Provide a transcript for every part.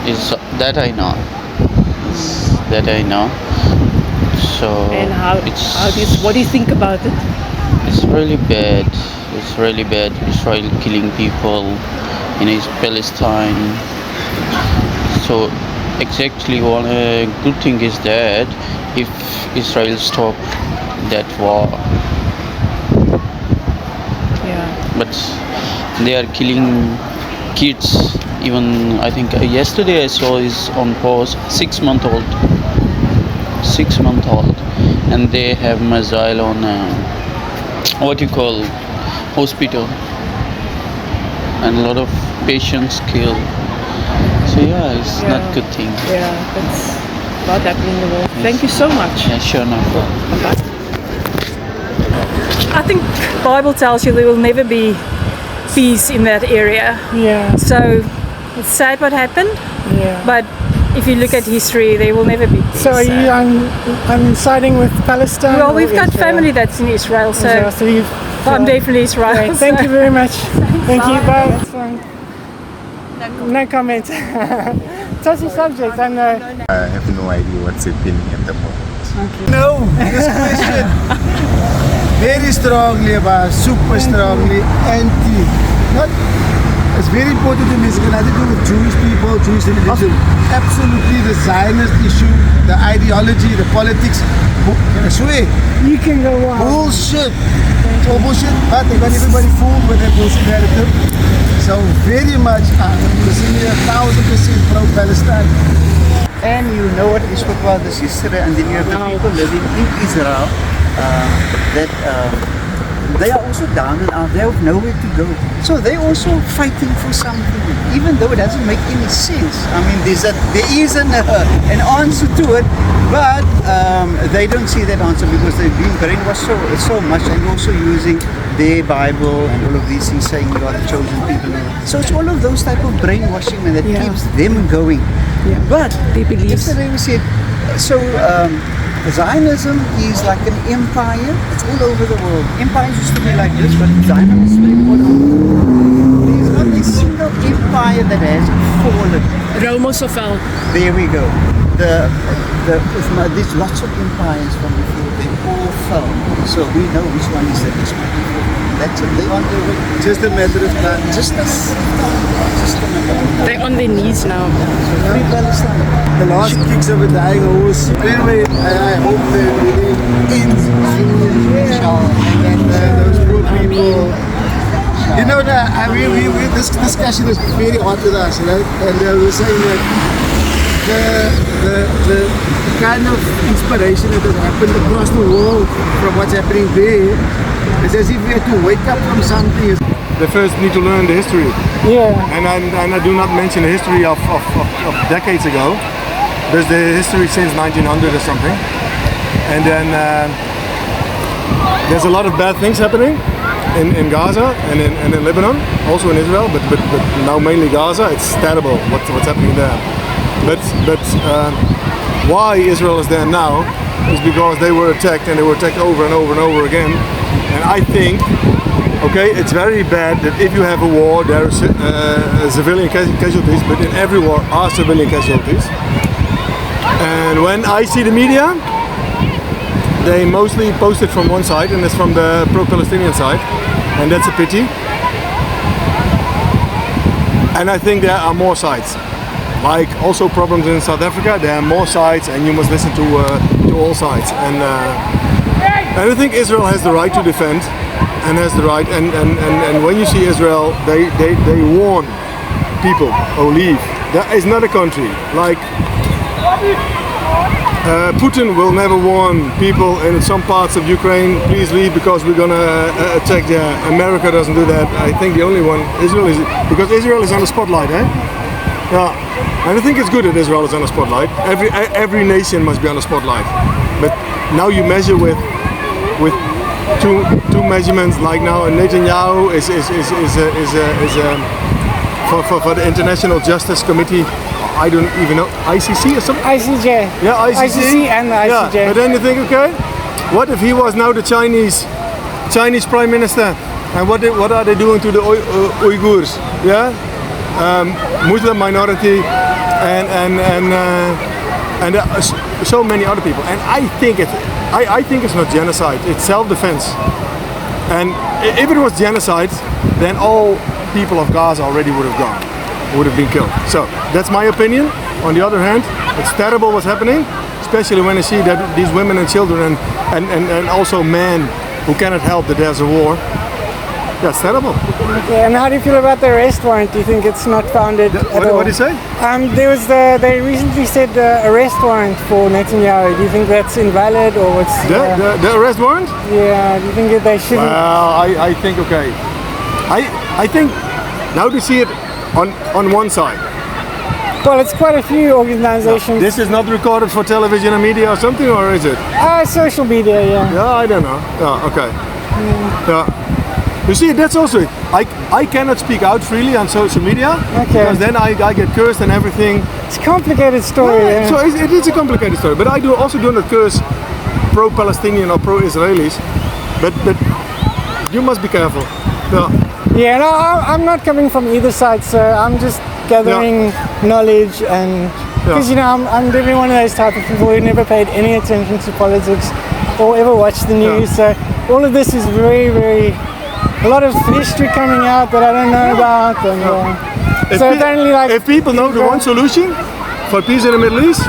Is that I know. That I know. So And it's what do you think about it? it's really bad. It's really bad. Israel killing people in East Palestine. So exactly one good thing is that if Israel stop that war, Yeah. but they are killing kids. Even I think yesterday I saw is on post 6 month old, 6 month old, and they have missile on what you call hospital, and a lot of patients killed. So yeah, it's not Yeah. good thing. Yeah, that's about happening in the world. Thank you so much. Yeah, sure, no problem. I think Bible tells you there will never be peace in that area. Yeah, So it's sad what happened, yeah. but if you look at history, there will never be peace. So are you I'm siding with Palestine? Well, or we've got Israel? family that's in Israel, so Israel, so you've, I'm definitely Israel. Great. Thank so- you very much. Thank you. Bye. That's fine. No comment. Touchy subject, I know. I have no idea what's happening at the moment. No, this question very strongly about super strongly anti. Not. It's very important to me. It's got nothing to do with Jewish people, Jewish religion. Absolutely, the Zionist issue, the ideology, the politics. I swear, You can go on. bullshit. It's all bullshit. But they got everybody fooled with that bullshit narrative. So very much, listen here, 1,000% pro-Palestine. And you know what Israel was this history, and then you have the people living in Israel that they are also down and out. They have nowhere to go, so they're also fighting for something, even though it doesn't make any sense. I mean, there is an answer to it, but they don't see that answer because they've been brainwashed so much, and also using their Bible and all of these things, saying you are the chosen people. So it's all of those type of brainwashing that Yeah. keeps them going. Yeah. But They believe. yesterday we said, so Zionism is like an empire. It's all over the world. Empires used to be like this, but Zionism is spread all over the world. There is not a single empire that has fallen. Rome also fell. There we go. There's lots of empires from before. They all fell. So we know which one is the next one. That's it. They're on their way. Just a matter of time. Just a matter of time. They're on their knees now. Free Palestine. The last kicks of a dying horse. Anyway, I hope that really ends soon. And those poor people. You know that this discussion is very hot with us, right? And we're saying that the kind of inspiration that has happened across the world from what's happening there, it's as if we had to wake up from something. They first need to learn the history. Yeah. And I do not mention the history of decades ago. There's the history since 1900 or something. And then there's a lot of bad things happening in Gaza and in Lebanon, also in Israel, but now mainly Gaza. It's terrible what's happening there. But why Israel is there now is because they were attacked, and they were attacked over and over and over again. And I think, okay, it's very bad that if you have a war, there are civilian casualties, but in every war are civilian casualties. And when I see the media, they mostly post it from one side, and it's from the pro-Palestinian side, and that's a pity. And I think there are more sides. Like also problems in South Africa, there are more sides, and you must listen to all sides. And I think Israel has the right to defend, and has the right. And when you see Israel, they warn people, oh, leave. That is not a country. Like Putin will never warn people in some parts of Ukraine, please leave because we're gonna attack there. America doesn't do that. I think the only one, Israel is, because Israel is on the spotlight, eh? Yeah. And I think it's good that Israel is on the spotlight. Every nation must be on the spotlight. But now you measure with two measurements. Like now, Netanyahu is for the International Justice Committee. I don't even know, ICC or something. ICJ. Yeah, ICC and the ICJ. Yeah. But then you think, okay, what if he was now the Chinese Prime Minister, and what are they doing to the Uyghurs? Yeah. Muslim minority, and so many other people. And I think it's not genocide. It's self-defense. And if it was genocide, then all people of Gaza already would have been killed. So that's my opinion. On the other hand, it's terrible what's happening, especially when I see that these women and children and also men who cannot help that there's a war. That's terrible. Okay, and how do you feel about the arrest warrant? Do you think it's not founded at all? What did you say? They recently said arrest warrant for Netanyahu. Do you think that's invalid or what's... The arrest warrant? Yeah, do you think that they shouldn't... Well, I think, okay. I think now to see it on one side. Well, it's quite a few organizations. This is not recorded for television and media or something, or is it? Social media, yeah. Yeah, I don't know. Yeah, okay. Yeah. You see, that's also it. I cannot speak out freely on social media because then I get cursed and everything. It's a complicated story. Yeah. So it is a complicated story, but I also do not curse pro-Palestinian or pro-Israelis. But you must be careful. Yeah, no, I'm not coming from either side, so I'm just gathering knowledge and because I'm definitely one of those type of people who never paid any attention to politics or ever watched the news. So all of this is very, very a lot of history coming out that I don't know about. And so apparently, like, if people know the one solution for peace in the Middle East,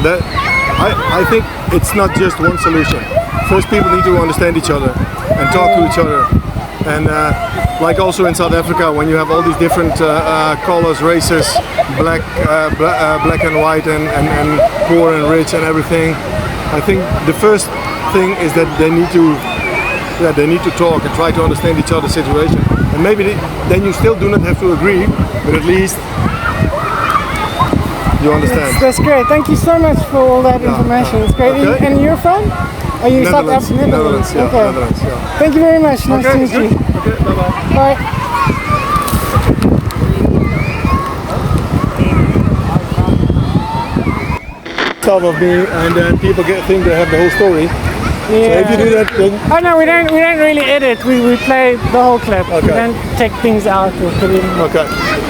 that I think it's not just one solution. First, people need to understand each other and talk to each other. And like also in South Africa, when you have all these different colors, races, black and white, and poor and rich and everything, I think the first thing is that they need to talk and try to understand each other's situation. And maybe then you still do not have to agree, but at least you understand. That's great. Thank you so much for all that information. It's great. Okay. And you're from? Are you South African? Netherlands, yeah. Okay. Netherlands, yeah. Thank you very much. Nice to meet you. Okay, bye-bye. Bye. Some of me, and then people think they have the whole story. Yeah. So if you do that, then Oh no, we don't really edit. We play the whole clip. We Okay. don't take things out or put in okay.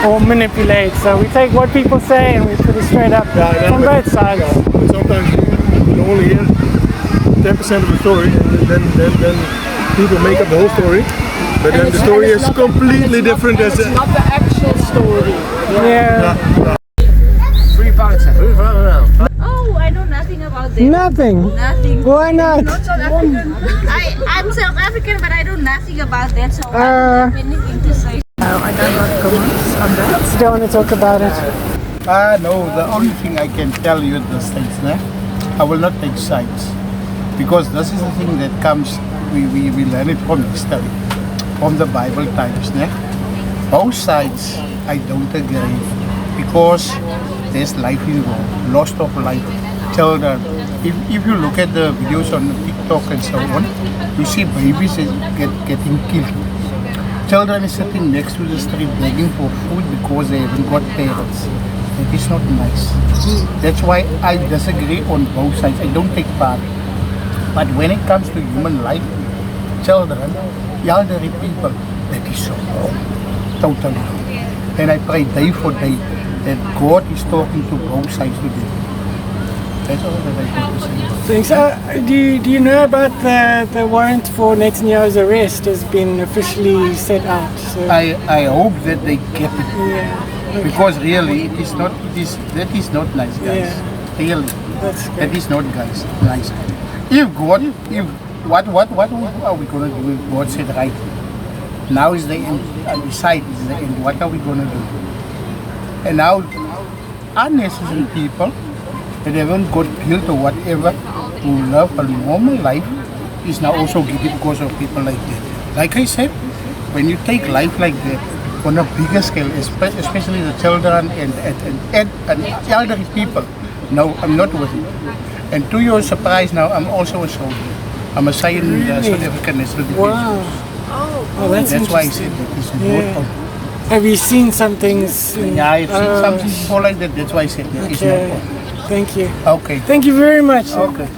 or manipulate. So we take what people say and we put it straight up from both sides. But sometimes you only hear 10% of the story, and then people make up the whole story. But then the story is completely different as It's not the actual story. Yeah. Oh, I know nothing about this. Nothing. Nothing. Why not? Not South African. I'm South African, but I know nothing about that, so I don't have anything to say. I don't want comments on that. Just don't want to talk about it. No, the only thing I can tell you at this stage, I will not take sides. Because this is the thing that comes, we learn it from history, from the Bible times. Both sides, I don't agree. Because there's life involved, loss of life, children. If you look at the videos on TikTok and so on, you see babies getting killed. Children is sitting next to the street begging for food because they haven't got parents. That is not nice. That's why I disagree on both sides. I don't take part. But when it comes to human life, children, elderly people, that is so wrong. Totally wrong. And I pray day for day that God is talking to both sides today. That's all that I have to say. Thanks. Do you know about the warrant for Netanyahu's arrest has been officially set out? So, I hope that they get it. yeah. Because really, that is not nice, guys. Yeah. Really, That's that is not nice. What are we gonna do if God said right? Now is the end. Decide is the end. What are we gonna do? And now, unnecessary people that haven't got guilt or whatever, who love a normal life, is now also guilty because of people like that. Like I said, when you take life like that on a bigger scale, especially the children and elderly people, no, I'm not with it. And to your surprise now, I'm also a soldier. I'm a South African National Defense Wow. Force. Oh, That's why I said that it's not. Have you seen some things? Yeah, I've seen something before like that. That's why I said that it's Okay. not. Thank you. Okay. Thank you very much. Okay.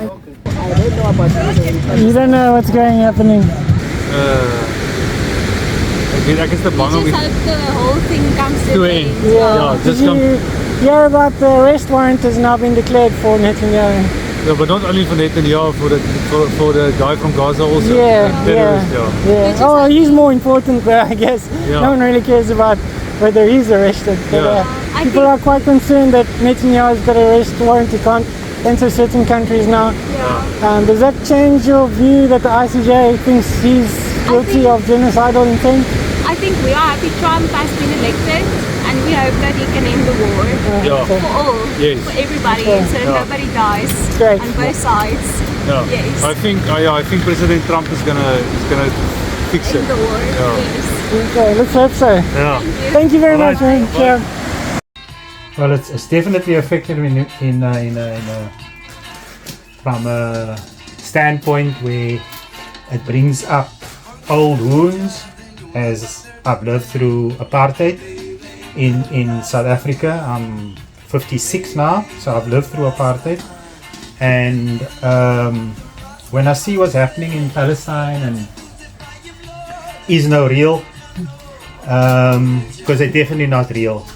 You don't know what's happening. Ek is te bang om Just hope the whole thing comes to an end. Yeah. just Did come. you hear about the arrest warrant has now been declared for Netanyahu. Yeah, but not only for Netanyahu, for the guy from Gaza also. Yeah, The terrorist, yeah. Oh, he's more important, but I guess Yeah. no one really cares about whether he's arrested. But, Yeah. people are quite concerned that Netanyahu's got an arrest warrant. He can't enter certain countries now. Does that change your view that the ICJ thinks he's guilty of genocidal intent? I think we are happy Trump has been elected, and we hope that he can end the war Yeah. for all, Yes. for everybody, Okay. so Yeah. nobody dies Great. on both sides. Yeah. Yes. I think President Trump is gonna fix it. End the war. Yeah. Yes. Okay, let's hope so. Yeah. Thank you very much, man. Bye. Sure. Well, it's definitely affected me from a standpoint where it brings up old wounds, as I've lived through apartheid in South Africa. I'm 56 now, so I've lived through apartheid, and when I see what's happening in Palestine and is no real, because they're definitely not real.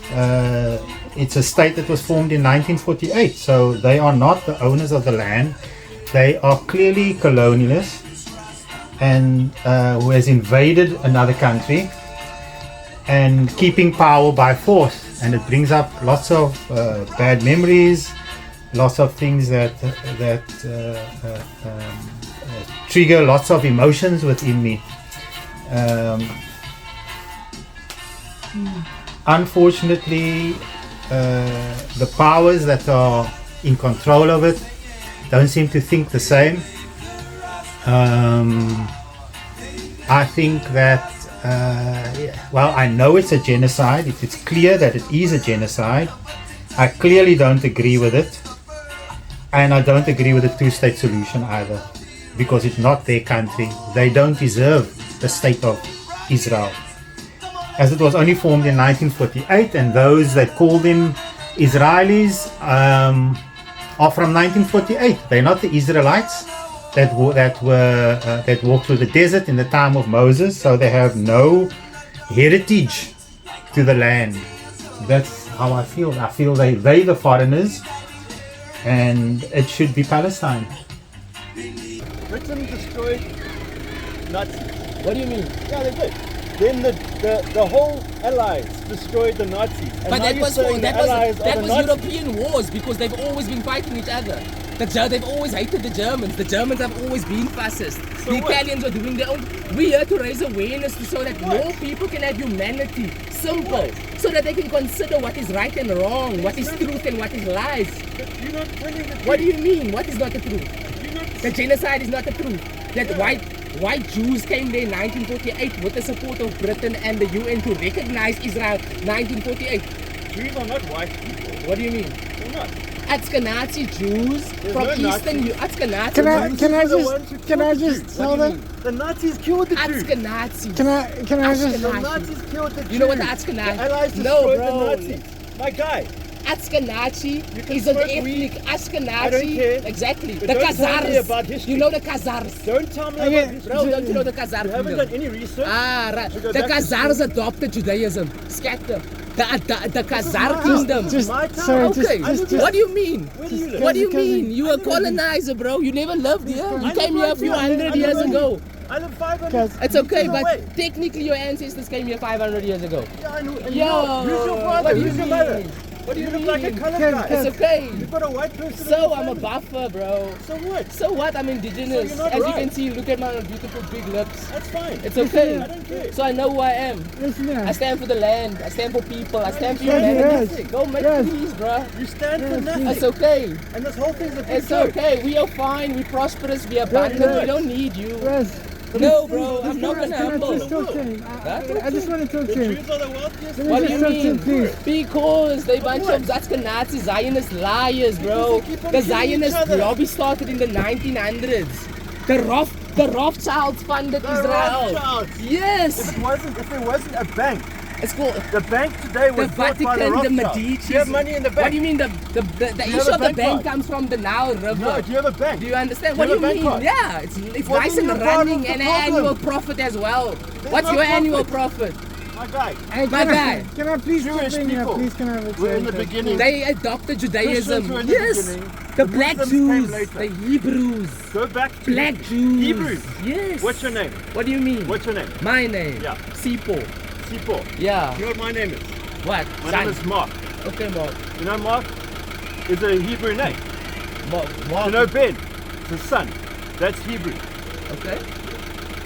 It's a state that was formed in 1948, so they are not the owners of the land. They are clearly colonialists and who has invaded another country and keeping power by force, and it brings up lots of bad memories, lots of things that trigger lots of emotions within me. Unfortunately, the powers that are in control of it don't seem to think the same. I think that, well, I know it's a genocide. It's clear that it is a genocide. I clearly don't agree with it. And I don't agree with the two-state solution either, because it's not their country. They don't deserve the state of Israel, as it was only formed in 1948, and those that call them Israelis are from 1948. They're not the Israelites that walked through the desert in the time of Moses, so they have no heritage to the land. That's how I feel. I feel they the foreigners, and it should be Palestine. Britain destroyed Nazis. What do you mean? Yeah, they did. Then the whole Allies destroyed the Nazis. And But now that you're was saying the Allies are the Nazis. European wars, because they've always been fighting each other. They've always hated the Germans. The Germans have always been fascist. So the what? Italians are doing their own. We're here to raise awareness so that more people can have humanity. Simple. So that they can consider what is right and wrong, what is truth and what is lies. You're not telling the truth. What do you mean? What is not the truth? The genocide is not the truth. That white Jews came there in 1948 with the support of Britain and the UN to recognize Israel 1948. Jews are not white people. What do you mean? They're not. Ashkenazi Jews from no Eastern Nazis. Ashkenazi Can I just tell them? The Nazis killed the Jews. Ashkenazi. Can I just? The Nazis killed the Jews. You know what the Ashkenazi? The Allies No, destroyed bro. the Nazis. My guy. Ashkenazi can is an smoke ethnic weed. Ashkenazi. I don't care. Exactly. But The don't tell me Khazars. about history. You know the Khazars. Don't tell me Okay, about history. Bro, don't you know the Khazar You haven't kingdom? done any research. Ah, right. So go The back to Khazars school. adopted Judaism. Scatter. The Khazar my kingdom. house. Just My town. sorry, Okay, just what do you mean? Where do you live? What do you Because- mean? You were a colonizer, bro. You never lived here. You came here a few hundred years ago. I live 500 Because- It's okay, meters but away. technically your ancestors came here 500 years ago. Yeah, I know. And Yo, who's your father? what do you Who's your mean? mother? What do you look like a mean? colored Because- guy? It's okay. You've got a white person in So your I'm a family. buffer, bro. So what? So what? I'm indigenous. So you're not As you right. can see, look at my beautiful big lips. That's fine. It's okay. I don't care. So I know who I am. listen here. I stand for the land. I stand for people. I stand for Yes, humanity. yes. Go make Yes. peace, bro. You stand for nothing. It's okay. And this whole thing's a big It's joke. okay. We are fine. We're prosperous. We're abundant. We don't need you. Yes. No, bro. I'm not gonna Can I humble. just talk to him? I just want to talk The to him. Jews are the wealthiest. Let me What do just you talk to him, mean? please. Because they bunch of Ashkenazi Zionist liars, bro. Because they keep on The killing each Zionist other. lobby started in the 1900s. The Rothschilds funded The Israel. Rothschilds. Yes. If there wasn't a bank, It's called the bank today the was bought by the Vatican, the Rothschilds. Medici. Do you have money in the bank? What do you mean the you issue have a of the bank bank card? comes from the Nile River? No, do you have a bank? Do you understand? Do What you do you have a mean? bank card? Yeah, it's Well, nice then and you're part of running the and an problem. annual profit as well. What's no your annual profit. profit? My guy. Hey, My guy. Can I please Jewish jump in here? people Please, can I have a were in the turn? beginning. They adopted Judaism. Christians were in the Yes. beginning. The black Muslims Jews. came later. The Hebrews. Go back to Black Jews. Hebrews. Yes. What's your name? What do you mean? What's your name? My name? Yeah. Sipo. Sipo. Yeah. You know what my name is? What? My Son. name is Mark. Okay, Mark. You know Mark is a Hebrew name. Mark. You know Ben, it's a son. That's Hebrew. Okay.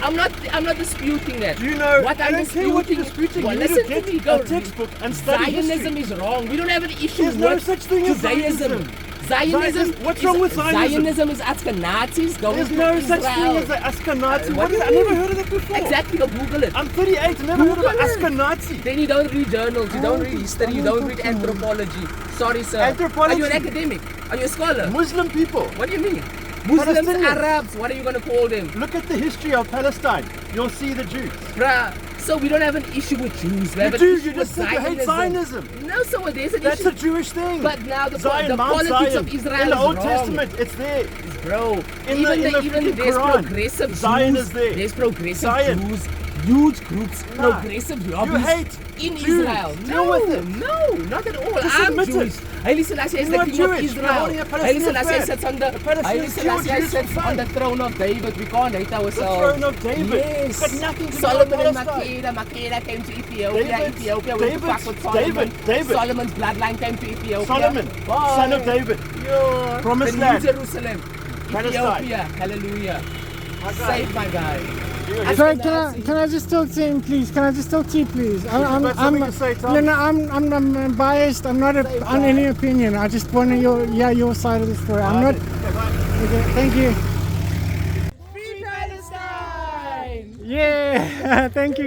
I'm not disputing that. Do you know? What I I'm don't care what you're disputing? disputing. Well, You need to listen get to me. Go. a textbook and study Zionism history. is wrong. We don't have an issue There's with no such thing as Judaism. Zionism. What's wrong with Zionism? Zionism is Ashkenazis going There's to no Israel. such thing as an Ashkenazi. What What do is you I never mean? heard of that before. Exactly. Go Google it. I'm 38. Never heard of an Google it. Ashkenazi. Then you don't read journals. You don't read history. You don't read anthropology. Sorry, sir. Anthropology. Are you an academic? Are you a scholar? Muslim people. What do you mean? Muslims, Palestinians. Arabs. What are you going to call them? Look at the history of Palestine. You'll see the Jews. Bruh, so we don't have an issue with Jews. We have an do. issue You just with said you hate Zionism. No, so there's an That's issue. a Jewish thing. But now the Zion, Mount politics Zion. of Israel in the is Old wrong. Testament, it's there. Bro, In even the even freaking there's Quran, progressive Zion Jews, is there. there's progressive Zion. Jews, huge groups, Nah, progressive you lobbies hate in Jews. Israel. Deal No, with it. no, not at all. Just I'm admit it. Jewish. Haile Selassie is You're the not king Jewish. of You're Israel. holding a Haile Palestinian Selassie flag. sits on the The Palestinians Haile kill Selassie Jews sits for on the fun. throne of David. We can't hate ourselves. throne of David. Yes. It's got nothing to do Solomon with and Palestine. Makeda came to Ethiopia. David's- Ethiopia went to fuck with Solomon. David. Solomon's bloodline came to Ethiopia. Solomon, Why? son of David. Yo, Promised the New land. Jerusalem. Palestine. Ethiopia. Hallelujah. My guy. Save my guy. Sorry, can I just talk to him, please? Can I just talk to you, please? got something to say, Tom? No, I'm biased. I'm not on any opinion. I just want to your side of the story. I'm not. Okay, thank you. Free Palestine! Yeah, thank you.